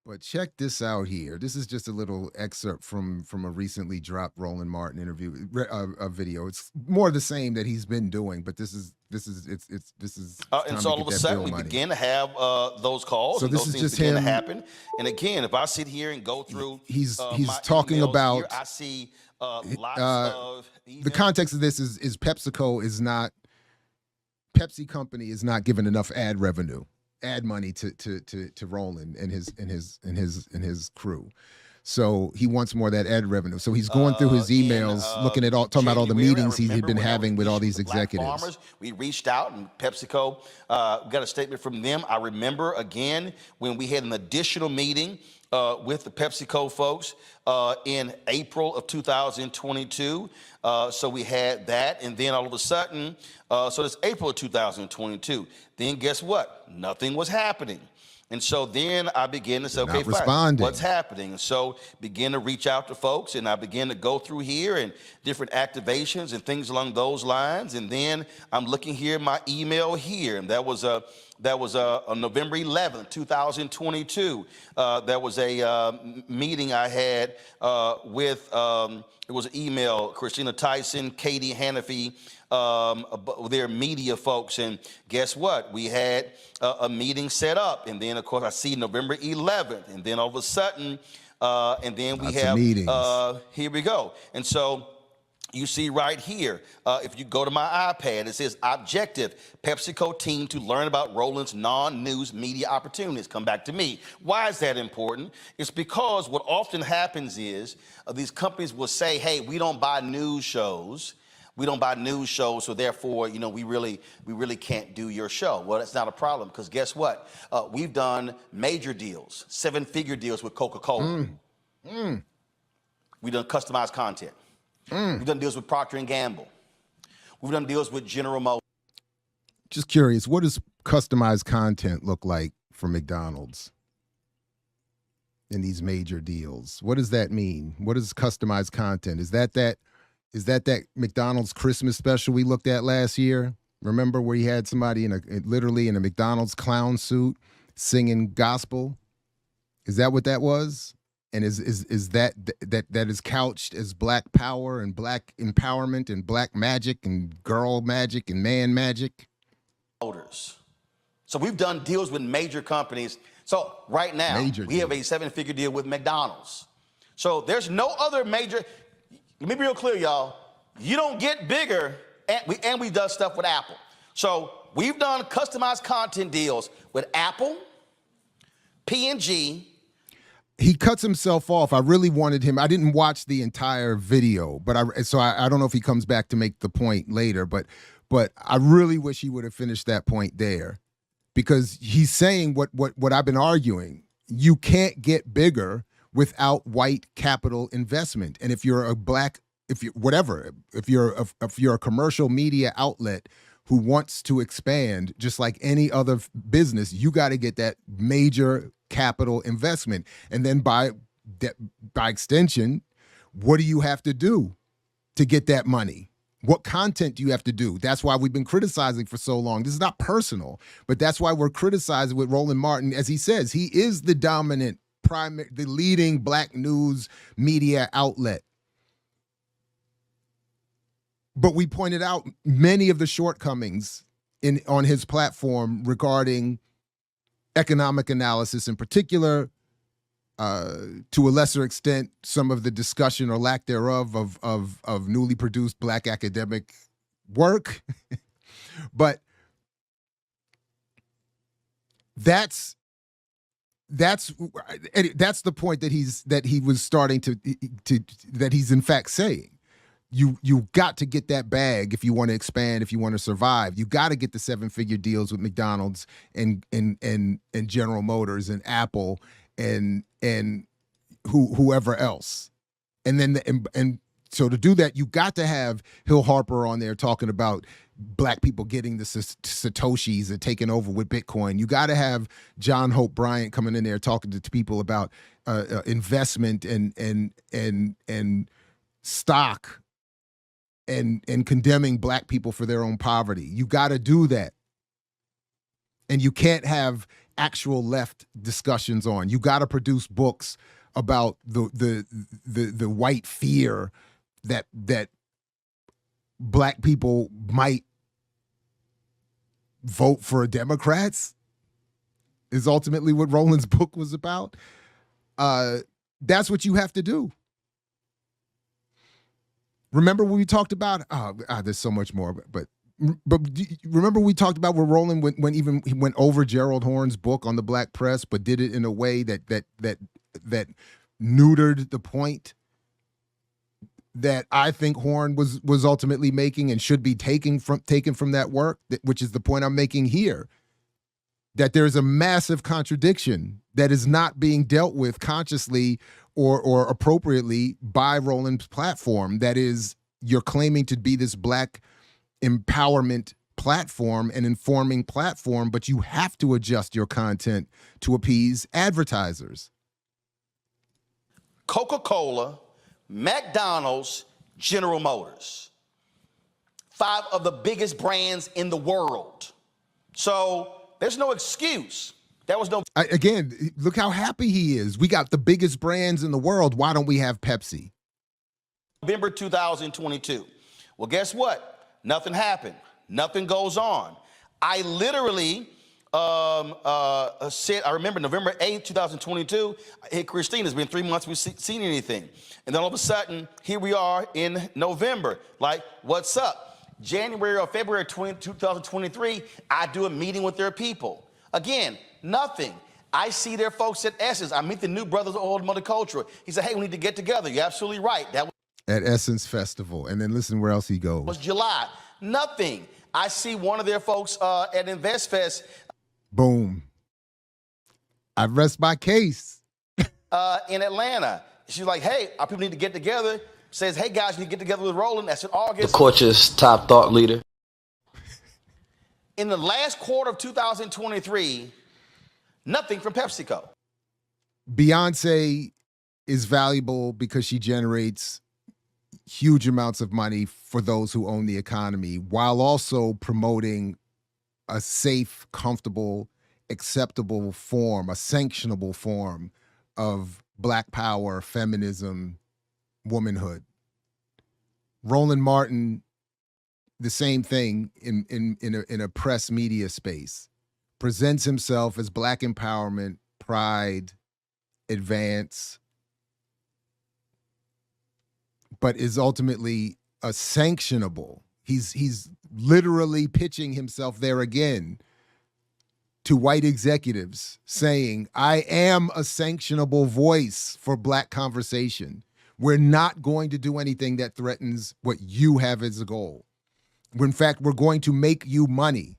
But check this out here. This is just a little excerpt from a recently dropped Roland Martin interview, a video. It's more the same that he's been doing, but it's And time so to all get of a that sudden bill we money. begin to have those calls, So and this those is things just begin to him. happen. And again, if I sit here and go through He's my talking emails here, about I see lots uh, of the emails. context of this is PepsiCo is not Pepsi Company is not giving enough ad revenue, ad money to Roland and his crew. So he wants more of that ad revenue. So he's going through his In emails, looking at all, talking about all the January, I meetings he had remember been when there was having an with all issue with these the black executives. farmers. We reached out, and PepsiCo got a statement from them. I remember again when we had an additional meeting with the PepsiCo folks in April of 2022. So we had that, and then all of a sudden, so it's April of 2022. Then guess what? Nothing was happening. And so then I began to say, They're okay, not fine, what's responding. happening? And so begin to reach out to folks, and I began to go through here and different activations and things along those lines. And then I'm looking here at my email here, and that was on November 11th, 2022. That was a meeting I had with, it was an email, Christina Tyson, Katie Hannafy, their media folks. And guess what? We had a meeting set up. And then, of course, I see November 11th. And then all of a sudden, and then we Lots of have, meetings. here we go. And so you see right here, if you go to my iPad, it says objective, PepsiCo team to learn about Roland's non-news media opportunities. Come back to me. Why is that important? It's because what often happens is these companies will say, hey, we don't buy news shows. We don't buy news shows, so therefore, we really can't do your show. Well, that's not a problem, because guess what? We've done major deals, 7-figure deals with Coca-Cola. We've done customized content. We've done deals with Procter and Gamble. We've done deals with General Motors. Just curious, what does customized content look like for McDonald's in these major deals? What does that mean? What is customized content? Is that McDonald's Christmas special we looked at last year? Remember where he had somebody literally in a McDonald's clown suit singing gospel? Is that what that was? And is that is couched as black power and black empowerment and black magic and girl magic and man magic? So we've done deals with major companies. So right now, we have a 7-figure deal with McDonald's. So there's no other major. Let me be real clear, y'all. You don't get bigger, and we've done stuff with Apple. So we've done customized content deals with Apple, P&G. He cuts himself off. I really wanted him. I didn't watch the entire video, but I don't know if he comes back to make the point later. But I really wish he would have finished that point there, because he's saying what I've been arguing. You can't get bigger without white capital investment. And if you're if you're a commercial media outlet who wants to expand just like any other business, you got to get that major capital investment. And then by extension, what do you have to do to get that money? What content do you have to do? That's why we've been criticizing for so long. This is not personal, but that's why we're criticizing with Roland Martin. As he says, he is the dominant the leading black news media outlet. But we pointed out many of the shortcomings on his platform regarding economic analysis, in particular, to a lesser extent, some of the discussion or lack thereof of newly produced black academic work. But that's the point that he's in fact saying. You got to get that bag if you want to expand, if you want to survive. You got to get the 7-figure deals with McDonald's and General Motors and Apple and whoever else. And then so to do that, you got to have Hill Harper on there talking about black people getting the Satoshis and taking over with Bitcoin. You got to have John Hope Bryant coming in there talking to people about investment and stock and condemning black people for their own poverty. You got to do that. And you can't have actual left discussions on. You got to produce books about the white fear that black people might vote for Democrats, is ultimately what Roland's book was about. That's what you have to do. Remember when we talked about, there's so much more, but remember we talked about where Roland he went over Gerald Horne's book on the black press, but did it in a way that neutered the point that I think Horne was ultimately making and should be taken from that work, which is the point I'm making here. That there's a massive contradiction that is not being dealt with consciously or appropriately by Roland's platform. That is, you're claiming to be this black empowerment platform and informing platform, but you have to adjust your content to appease advertisers. Coca-Cola, McDonald's, General Motors. 5 of the biggest brands in the world. So there's no excuse. That was no. Again, look how happy he is. We got the biggest brands in the world. Why don't we have Pepsi? November 2022. Well, guess what? Nothing happened. Nothing goes on. I literally said, I remember November 8th, 2022, hey, Christine, it's been 3 months we've seen anything. And then all of a sudden, here we are in November. Like, what's up? January or February 2023, I do a meeting with their people. Again, nothing. I see their folks at Essence. I meet the new brothers of old multicultural. He said, hey, we need to get together. You're absolutely right. That was at Essence Festival. And then listen where else he goes. Was July. Nothing. I see one of their folks at InvestFest. Boom. I rest my case. In Atlanta. She's like, hey, our people need to get together. Says, hey, guys, you need to get together with Roland. That's in August. The coach's top thought leader. In the last quarter of 2023, nothing from PepsiCo. Beyonce is valuable because she generates huge amounts of money for those who own the economy, while also promoting a safe, comfortable, acceptable form, a sanctionable form of black power, feminism, womanhood. Roland Martin, the same thing in a press media space, presents himself as black empowerment, pride, advance, but is ultimately a sanctionable. He's literally pitching himself there again to white executives, saying, I am a sanctionable voice for black conversation. We're not going to do anything that threatens what you have as a goal. In fact, we're going to make you money.